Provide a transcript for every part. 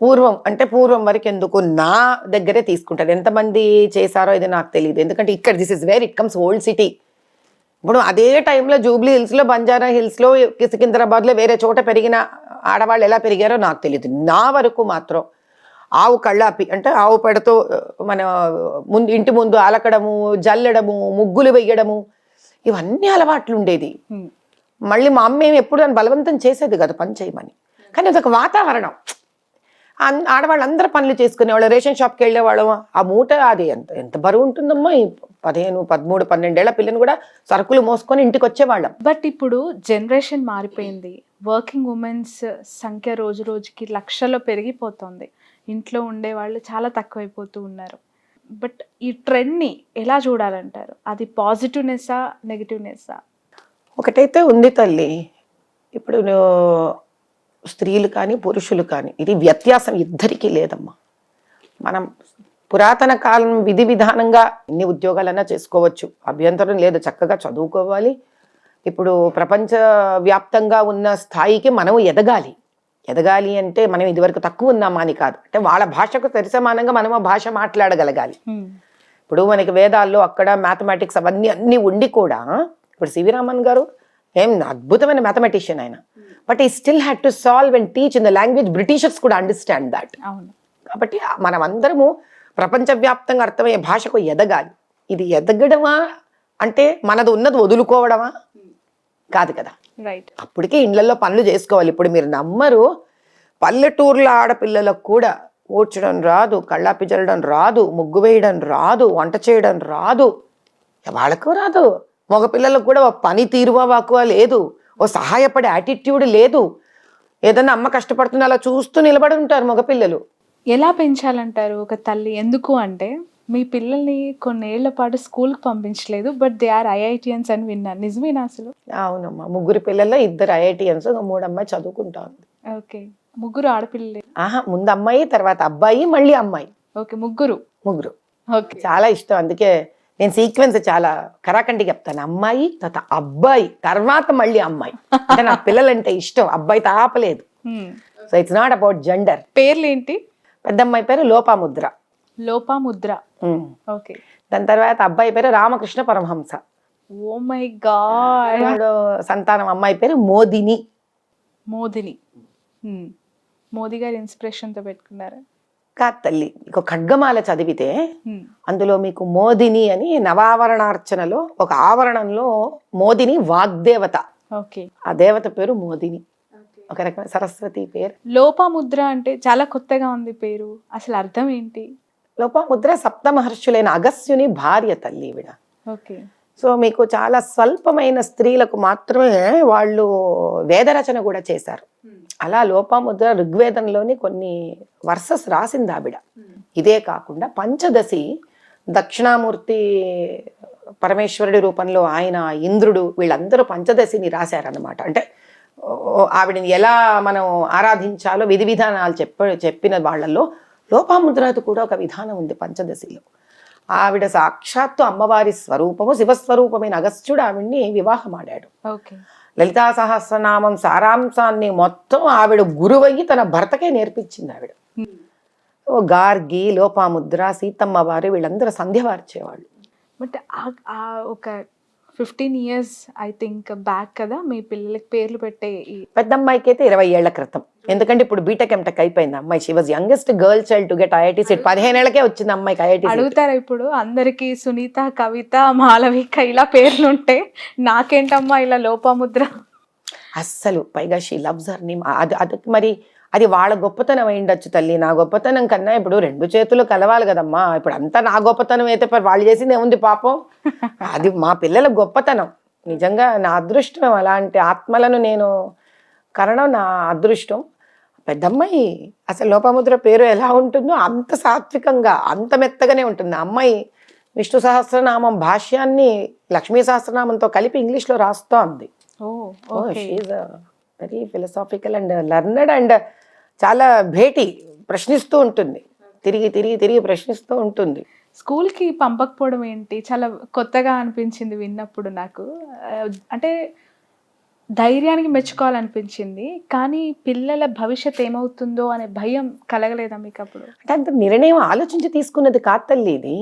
పూర్వం అంటే పూర్వం వరకు ఎందుకు నా దగ్గరే తీసుకుంటారు. ఎంతమంది చేశారో ఇది నాకు తెలియదు. ఎందుకంటే ఇక్కడ this is where it comes old city. ఇప్పుడు అదే టైంలో జూబ్లీ హిల్స్లో, బంజారా హిల్స్లో, సికింద్రాబాద్లో వేరే చోట పెరిగిన ఆడవాళ్ళు ఎలా పెరిగారో నాకు తెలియదు. నా వరకు మాత్రం ఆవు కళ్ళాపి అంటే ఆవు పెడతో మన ముందు ఇంటి ముందు అలకడము, జల్లడము, ముగ్గులు వెయ్యడము ఇవన్నీ అలవాట్లు ఉండేది. మళ్ళీ మా అమ్మ ఏమి ఎప్పుడు నన్ను బలవంతం చేసేది కదా పని చేయమని. కానీ అదొక వాతావరణం. ఆడవాళ్ళందరూ పనులు చేసుకునేవాళ్ళు. రేషన్ షాప్కి వెళ్ళేవాళ్ళం. ఆ మూట అది ఎంత బరువు ఉంటుందమ్మా, 15, 13, 12 ఏళ్ల పిల్లని కూడా సరుకులు మోసుకొని ఇంటికి వచ్చేవాళ్ళం. బట్ ఇప్పుడు జనరేషన్ మారిపోయింది. వర్కింగ్ ఉమెన్స్ సంఖ్య రోజు రోజుకి లక్షల్లో పెరిగిపోతుంది. ఇంట్లో ఉండేవాళ్ళు చాలా తక్కువైపోతూ ఉన్నారు. బట్ ఈ ట్రెండ్ని ఎలా చూడాలంటారు? అది పాజిటివ్నెస్సా, నెగిటివ్నెస్సా? ఒకటైతే ఉంది తల్లి, ఇప్పుడు స్త్రీలు కానీ పురుషులు కానీ ఇది వ్యత్యాసం ఇద్దరికీ లేదమ్మా. మనం పురాతన కాలం విధి విధానంగా ఎన్ని ఉద్యోగాలన్నా చేసుకోవచ్చు, అభ్యంతరం లేదు. చక్కగా చదువుకోవాలి. ఇప్పుడు ప్రపంచ వ్యాప్తంగా ఉన్న స్థాయికి మనం ఎదగాలి. ఎదగాలి అంటే మనం ఇదివరకు తక్కువ ఉన్నామా అని కాదు. అంటే వాళ్ళ భాషకు సరిసమానంగా మనం ఆ భాష మాట్లాడగలగాలి. ఇప్పుడు మనకి వేదాల్లో అక్కడ మ్యాథమెటిక్స్ అవన్నీ ఉండి కూడా ఇప్పుడు సివి రామన్ గారు ఏం అద్భుతమైన మ్యాథమెటిషియన్ ఆయన. బట్ ఈ still had to solve and teach in the language Britishers కూడా అండర్స్టాండ్ దాట్. కాబట్టి మనం అందరము ప్రపంచవ్యాప్తంగా అర్థమయ్యే భాషకు ఎదగాలి. ఇది ఎదగడమా అంటే మనది ఉన్నది వదులుకోవడమా? కాదు కదా. రైట్. అప్పటికే ఇళ్లలో పనులు చేసుకోవాలి. ఇప్పుడు మీరు నమ్మరు, పల్లెటూర్ల ఆడపిల్లలకు కూడా ఊడ్చడం రాదు, కళ్ళాపి జల్లడం రాదు, ముగ్గు వేయడం రాదు, వంట చేయడం రాదు. వాళ్ళకు రాదు. మగపిల్లలకు కూడా ఓ పని తీరువా వాకువా లేదు, ఓ సహాయపడే యాటిట్యూడ్ లేదు. ఏదన్నా అమ్మ కష్టపడుతున్నా అలా చూస్తూ నిలబడి ఉంటారు మగపిల్లలు. ఎలా పెంచాలంటారు ఒక తల్లి? ఎందుకు అంటే మీ పిల్లల్ని కొన్నేళ్ల పాటు స్కూల్కి పంపించలేదు, బట్ దే ఆర్ ఐఐటియన్స్ అని విన్నాను. నిజమేనా అసలు? అవునమ్మా, 3 పిల్లల్లో 2 ఐఐటియన్స్, 3 అమ్మాయి చదువుకుంటా ఉంది. ఓకే, 3 ఆడపిల్లలే? ముందు అమ్మాయి, తర్వాత అబ్బాయి, మళ్ళీ అమ్మాయి. ఓకే, ముగ్గురు. ఓకే, చాలా ఇష్టం. అందుకే నేను సీక్వెన్స్ చాలా కరాకండి చెప్తాను. అమ్మాయి, తర్వాత అబ్బాయి, తర్వాత మళ్ళీ అమ్మాయి. అంటే నా పిల్లలంటే ఇష్టం, అబ్బాయి తాపలేదు. So it's not about gender. పేర్లు ఏంటి? పెద్ద అమ్మాయి పేరు లోపాముద్ర. లోపాముద్ర. ఓకే. దాని తర్వాత అబ్బాయి పేరు Ramakrishna Paramahansa. Oh my God. మూడో సంతానం అమ్మాయి పేరు మోదిని. మోదిని. మోదీ గారి ఇన్స్పిరేషన్ తో పెట్టుకున్నారా? కాదు తల్లి, ఒక ఖడ్గమాల చదివితే అందులో మీకు మోదిని అని నవావరణార్చనలో ఒక ఆవరణంలో మోదిని వాగ్దేవత. ఓకే. ఆ దేవత పేరు మోదిని. ఒక రకమైన సరస్వతి పేరు. లోపాముద్ర అంటే చాలా కొత్తగా ఉంది పేరు. అసలు అర్థం ఏంటి? లోపాముద్ర సప్త మహర్షులైన అగస్త్యుని భార్య తల్లి ఈవిడ. ఓకే. సో మీకు చాలా స్వల్పమైన స్త్రీలకు మాత్రమే వాళ్ళు వేదరచన కూడా చేశారు. అలా లోపాముద్ర ఋగ్వేదంలోని కొన్ని వర్సెస్ రాసింది ఆవిడ. ఇదే కాకుండా పంచదశి దక్షిణామూర్తి పరమేశ్వరుడి రూపంలో ఆయన, ఇంద్రుడు, వీళ్ళందరూ పంచదశిని రాశారన్నమాట. అంటే ఆవిడని ఎలా మనం ఆరాధించాలో విధి విధానాలు చెప్పిన వాళ్ళల్లో లోపాముద్రది కూడా ఒక విధానం ఉంది పంచదశిలో. ఆవిడ సాక్షాత్తు అమ్మవారి స్వరూపము, శివస్వరూపమైన అగస్త్యుడు ఆవిడ్ని వివాహం ఆడాడు. లలితా సహస్రనామం సారాంశాన్ని మొత్తం ఆవిడ గురువయ్యి తన భర్తకే నేర్పించింది ఆవిడ. గార్గి, లోపాముద్ర, సీతమ్మ వారు వీళ్ళందరూ సంధ్య వార్చేవాళ్ళు. బట్ ఒక 15 years ఐ థింక్ బ్యాక్ కదా మీ పిల్లలకి పేర్లు పెట్టే? పెద్ద అమ్మాయికి అయితే 20 ఏళ్ల క్రితం. ఎందుకంటే ఇప్పుడు బీటెక్ ఎంటెక్ అయిపోయింది అమ్మాయి. She was youngest girl child to get IIT seat. 15 ఏళ్ళకే వచ్చింది అమ్మాయికి ఐఐటి సీట్. అడుగుతారా ఇప్పుడు అందరికి సునీత, కవిత, మాలవిక ఇలా పేర్లు ఉంటే నాకేంటమ్మా ఇలా లోపాముద్ర? అస్సలు పైగా షీ లవ్స్ హర్ నేమ్. అది మరి అది వాళ్ళ గొప్పతనం అయిండొచ్చు తల్లి. నా గొప్పతనం కన్నా ఇప్పుడు 2 చేతులు కలవాలి కదమ్మా. ఇప్పుడు అంతా నా గొప్పతనం అయితే వాళ్ళు చేసింది ఏముంది పాపం. అది మా పిల్లల గొప్పతనం. నిజంగా నా అదృష్టం. అలాంటి ఆత్మలను నేను కనడం నా అదృష్టం. పెద్దమ్మాయి అసలు లోపాముద్ర పేరు ఎలా ఉంటుందో అంత సాత్వికంగా, అంత మెత్తగానే ఉంటుంది. అమ్మాయి విష్ణు సహస్రనామం భాష్యాన్ని లక్ష్మీ సహస్రనామంతో కలిపి ఇంగ్లీష్లో రాస్తూ ఉంది. She very philosophical and learned and చాలా భేటీ, ప్రశ్నిస్తూ ఉంటుంది. తిరిగి ప్రశ్నిస్తూ ఉంటుంది. స్కూల్కి పంపకపోవడం ఏంటి? చాలా కొత్తగా అనిపించింది విన్నప్పుడు నాకు. అంటే ధైర్యానికి మెచ్చుకోవాలనిపించింది. కానీ పిల్లల భవిష్యత్ ఏమవుతుందో అనే భయం కలగలేదా మీకు అప్పుడు? అంటే అంత నిర్ణయం ఆలోచించి తీసుకున్నది కాదు తల్లి ఇది.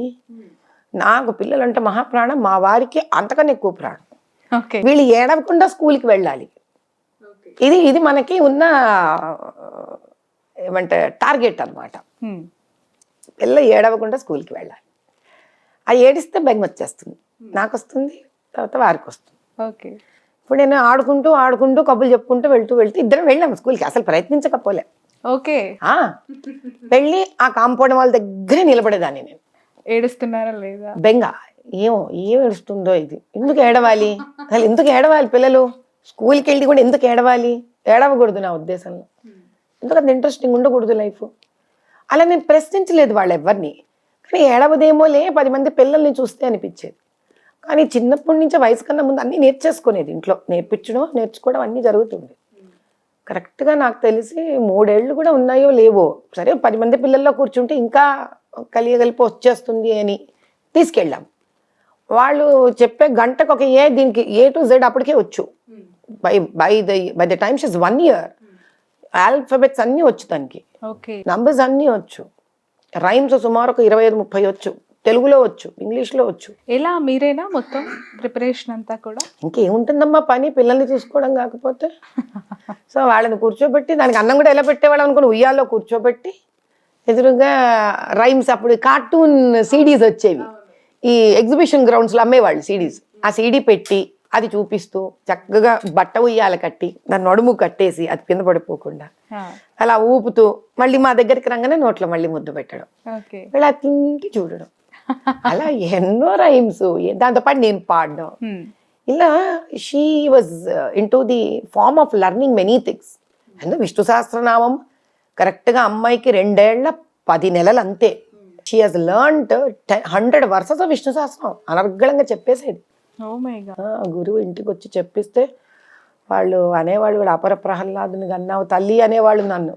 నాకు పిల్లలంటే మహాప్రాణం, మా వారికి అంతకన్నా ఎక్కువ ప్రాణం. ఓకే. వీళ్ళు ఏడవకుండా స్కూల్కి వెళ్ళాలి. ఇది ఇది మనకి ఉన్న ఏమంటే టార్గెట్ అన్నమాట. పిల్ల ఏడవకుండా స్కూల్కి వెళ్ళాలి. ఆ ఏడిస్తే బెంగ వచ్చేస్తుంది, నాకు వస్తుంది, తర్వాత వారికి వస్తుంది. ఓకే. ఇప్పుడు నేను ఆడుకుంటూ ఆడుకుంటూ కబుర్లు చెప్పుకుంటూ వెళ్తూ ఇద్దరం వెళ్ళాము స్కూల్కి, అసలు ప్రయత్నించకపోలే. ఓకే. వెళ్ళి ఆ కాంపౌండ్ వాళ్ళ దగ్గరే నిలబడేదాన్ని నేను. ఏడుస్తున్నారా లేదా? బెంగ, ఏం ఏడుస్తుందో ఇది, ఎందుకు ఏడవాలి, అసలు ఎందుకు ఏడవాలి పిల్లలు స్కూల్కి వెళ్ళి కూడా ఎందుకు ఏడవాలి, ఏడవకూడదు నా ఉద్దేశంలో, ఎందుకంత ఇంట్రెస్టింగ్ ఉండకూడదు లైఫ్. అలా నేను ప్రశ్నించలేదు వాళ్ళు ఎవరిని, కానీ ఏడవదేమోలే 10 మంది పిల్లల్ని చూస్తే అనిపించేది. కానీ చిన్నప్పటి నుంచి వయసు కన్నా ముందు అన్నీ నేర్చేసుకునేది, ఇంట్లో నేర్పించడం నేర్చుకోవడం అన్నీ జరుగుతుంది. కరెక్ట్గా నాకు తెలిసి 3 ఏళ్ళు కూడా ఉన్నాయో లేవో, సరే 10 మంది పిల్లల్లో కూర్చుంటే ఇంకా కలిపి వచ్చేస్తుంది అని తీసుకెళ్ళాం. వాళ్ళు చెప్పే గంటకు ఒక దీనికి A to Z అప్పటికే వచ్చు. By the time she's 1 year alphabets అన్నీ వచ్చు దానికి, నంబర్స్ అన్నీ వచ్చు, రైమ్స్ సుమారు ఒక 25-30 వచ్చు, తెలుగులో వచ్చు, ఇంగ్లీష్లో వచ్చు. ఎలా మీరేనా మొత్తం ప్రిపరేషన్ అంతా కూడా? ఇంకేముంటుందమ్మా పని, పిల్లల్ని చూసుకోవడం కాకపోతే. సో వాళ్ళని కూర్చోబెట్టి, దానికి అన్నం కూడా ఎలా పెట్టేవాళ్ళం అనుకుని ఉయ్యాల్లో కూర్చోబెట్టి ఎదురుగా రైమ్స్, అప్పుడు కార్టూన్ CDs వచ్చేవి, ఈ ఎగ్జిబిషన్ గ్రౌండ్స్లో అమ్మేవాళ్ళు CDs. ఆ CD పెట్టి అది చూపిస్తూ చక్కగా బట్ట ఉయ్యాల కట్టి దాని నడుము కట్టేసి అది కింద పడిపోకుండా అలా ఊపుతూ మళ్ళీ మా దగ్గరికి రాగానే నోట్లో మళ్ళీ ముద్దు పెట్టడం, ఇలా తింటి చూడడం, అలా ఎన్నో రైమ్స్, దాంతోపాటు నేను పాడడం. ఇలా she was into the form of learning many things. ఎందుకు విష్ణు సహస్రనామం కరెక్ట్గా అమ్మాయికి 2 ఏళ్ల 10 నెలలు అంతే. She has learned 100 verses of Vishnu Sahasranamam అనర్గళంగా చెప్పేసేది. గురువు ఇంటికి వచ్చి చెప్పిస్తే వాళ్ళు అనేవాళ్ళు కూడా అపర ప్రహ్లాదుని కన్నావు తల్లి అనేవాళ్ళు నన్ను.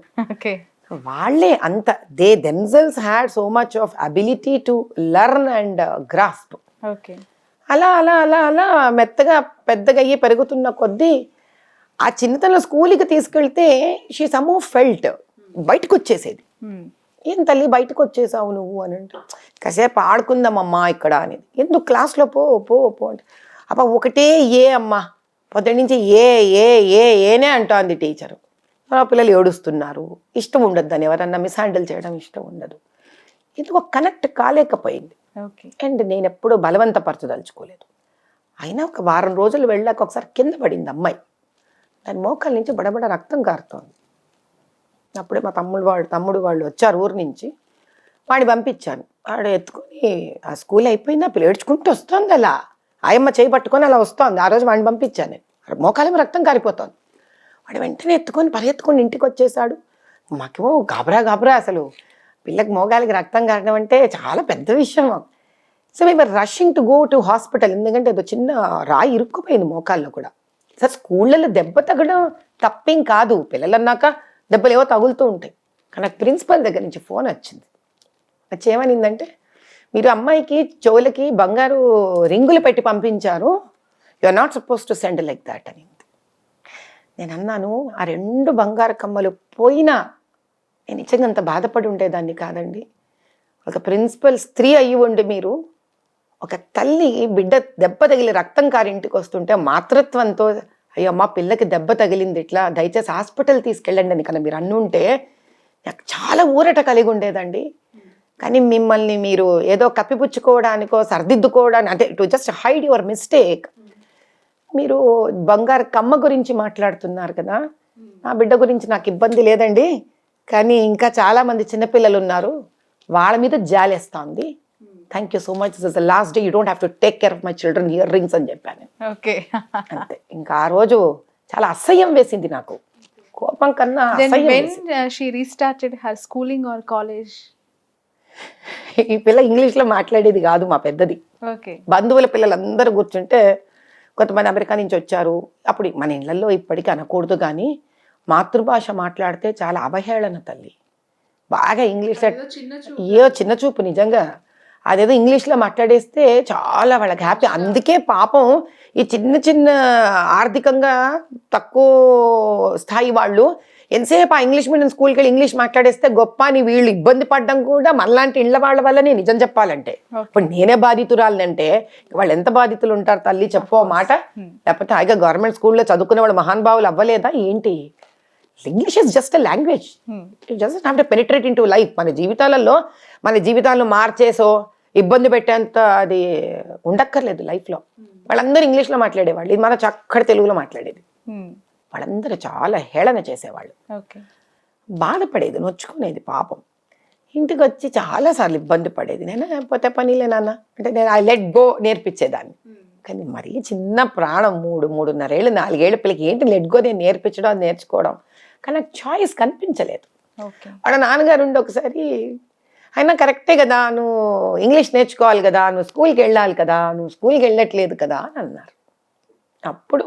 వాళ్ళే అంత, they themselves had so much of ability to learn and grasp. అలా అలా అలా అలా మెత్తగా పెద్దగా అయ్యి పెరుగుతున్న కొద్దీ ఆ చిన్నతనంలో స్కూల్కి తీసుకెళ్తే షీ సమ్ ఫెల్ట్ బయటకు వచ్చేసేది. ఏం తల్లి బయటకు వచ్చేసావు నువ్వు అని అంటే, కాసేపు ఆడుకుందామమ్మా ఇక్కడ అనేది. ఎందుకు క్లాస్లో పో పో పో అంటే, అబ్బా ఒకటే అమ్మా పొద్దు నుంచి ఏనే అంటోంది టీచరు. పిల్లలు ఏడుస్తున్నారు, ఇష్టం ఉండదు అని ఎవరన్నా మిస్హ్యాండిల్ చేయడం ఇష్టం ఉండదు, ఎందుకు కనెక్ట్ కాలేకపోయింది. అండ్ నేను ఎప్పుడూ బలవంతపరచదలుచుకోలేదు. అయినా ఒక వారం రోజులు వెళ్ళాక ఒకసారి కింద పడింది అమ్మాయి, దాని మోకాల నుంచి బడబడ రక్తం కారుతోంది. అప్పుడే మా తమ్ముడు వాళ్ళు వచ్చారు ఊరు నుంచి, వాడిని పంపించాను. వాడు ఎత్తుకొని ఆ స్కూల్ అయిపోయింది, ఆ పిల్ల ఏడ్చుకుంటూ వస్తుంది, అలా ఆయమ్మ చేయి పట్టుకొని అలా వస్తుంది. ఆ రోజు వాడిని పంపించాను నేను, మోకాలేమో రక్తం కారిపోతుంది. వాడు వెంటనే పరిగెత్తుకొని ఇంటికి వచ్చేసాడు. మాకేమో గాబరా, అసలు పిల్లకి మోగాలికి రక్తం కారడం అంటే చాలా పెద్ద విషయం. So we were rushing to go to hospital, ఎందుకంటే ఏదో చిన్న రాయి ఇరుక్కుపోయింది మోకాల్లో కూడా. సార్ స్కూళ్ళలో దెబ్బ తగ్గడం తప్పేం కాదు, పిల్లలన్నాక దెబ్బలు ఏవో తగులుతూ ఉంటాయి. కానీ నాకు ప్రిన్సిపల్ దగ్గర నుంచి ఫోన్ వచ్చింది. వచ్చి ఏమనిందంటే, మీరు అమ్మాయికి చెవులకి బంగారు రింగులు పెట్టి పంపించారు, you are not suppose to send like that అని. నేను అన్నాను, ఆ 2 బంగారు కమ్మలు పోయినా నేను నిజంగా అంత బాధపడి ఉండేదాన్ని కాదండి. ఒక ప్రిన్సిపల్ స్త్రీ అయ్యి ఉండి మీరు ఒక తల్లి బిడ్డ దెబ్బ తగిలి రక్తం కారి ఇంటికి వస్తుంటే మాతృత్వంతో, అయ్యో అమ్మ పిల్లకి దెబ్బ తగిలింది ఇట్లా, దయచేసి హాస్పిటల్ తీసుకెళ్ళండి అని కన్నా మీరు అన్నుంటే నాకు చాలా ఊరట కలిగి ఉండేదండి. కానీ మిమ్మల్ని మీరు ఏదో కప్పిపుచ్చుకోవడానికో సర్దిద్దుకోవడానికి, అంటే to just hide your mistake, మీరు బంగారు కమ్మ గురించి మాట్లాడుతున్నారు కదా, నా బిడ్డ గురించి నాకు ఇబ్బంది లేదండి, కానీ ఇంకా చాలామంది చిన్నపిల్లలు ఉన్నారు, వాళ్ళ మీద జాలేస్తుంది. Thank you so much, this is the last day, you don't have to take care of my children earrings అని చెప్పాను. అంతే. ఇంకా ఆ రోజు చాలా అసహ్యం వేసింది నాకు, కోపం కన్నా ఈ పిల్ల ఇంగ్లీష్లో మాట్లాడేది కాదు, మా పెద్దది. బంధువుల పిల్లలందరూ కూర్చుంటే, కొంతమంది అమెరికా నుంచి వచ్చారు, అప్పుడు మన ఇళ్లలో ఇప్పటికీ అనకూడదు కానీ మాతృభాష మాట్లాడితే చాలా అవహేళన తల్లి. బాగా ఇంగ్లీష్, చిన్న చూపు నిజంగా. అదేదో ఇంగ్లీష్లో మాట్లాడేస్తే చాలా వాళ్ళకి హ్యాపీ. అందుకే పాపం ఈ చిన్న చిన్న ఆర్థికంగా తక్కువ స్థాయి వాళ్ళు ఎంతసేపు ఆ ఇంగ్లీష్ మీడియం స్కూల్కి వెళ్ళి ఇంగ్లీష్ మాట్లాడేస్తే గొప్ప అని వీళ్ళు ఇబ్బంది పడడం కూడా మనలాంటి ఇళ్ళ వాళ్ళ వల్లనే, నిజం చెప్పాలంటే. ఇప్పుడు నేనే బాధితురాలంటే వాళ్ళు ఎంత బాధితులు ఉంటారు తల్లి, చెప్పో మాట. లేకపోతే హాయిగా గవర్నమెంట్ స్కూల్లో చదువుకునే వాళ్ళు మహానుభావులు అవ్వలేదా ఏంటి? English is just a language. It just have to penetrate in to life. మన జీవితాలను మార్చేసో ఇబ్బంది పెట్టేంత అది ఉండక్కర్లేదు లైఫ్లో. వాళ్ళందరూ ఇంగ్లీష్లో మాట్లాడేవాళ్ళు, ఇది మన చక్కటి తెలుగులో మాట్లాడేది. వాళ్ళందరూ చాలా హేళన చేసేవాళ్ళు, బాధపడేది, నొచ్చుకునేది పాపం. ఇంటికి వచ్చి చాలాసార్లు ఇబ్బంది పడేది. నేను పోతే పనిలే నాన్న అంటే నేను ఐ లెట్ గో నేర్పించేదాన్ని. కానీ మరీ చిన్న ప్రాణం 3-3.5 ఏళ్ళు 4 ఏళ్ళ పిల్లకి ఏంటి లెట్ గో నేను నేర్పించడం, అది నేర్చుకోవడం. కానీ నాకు చాయిస్ కనిపించలేదు. వాళ్ళ నాన్నగారు ఉండి ఒకసారి, అయినా కరెక్టే కదా, నువ్వు ఇంగ్లీష్ నేర్చుకోవాలి కదా, నువ్వు స్కూల్కి వెళ్ళాలి కదా, నువ్వు స్కూల్కి వెళ్ళట్లేదు కదా అని అన్నారు. అప్పుడు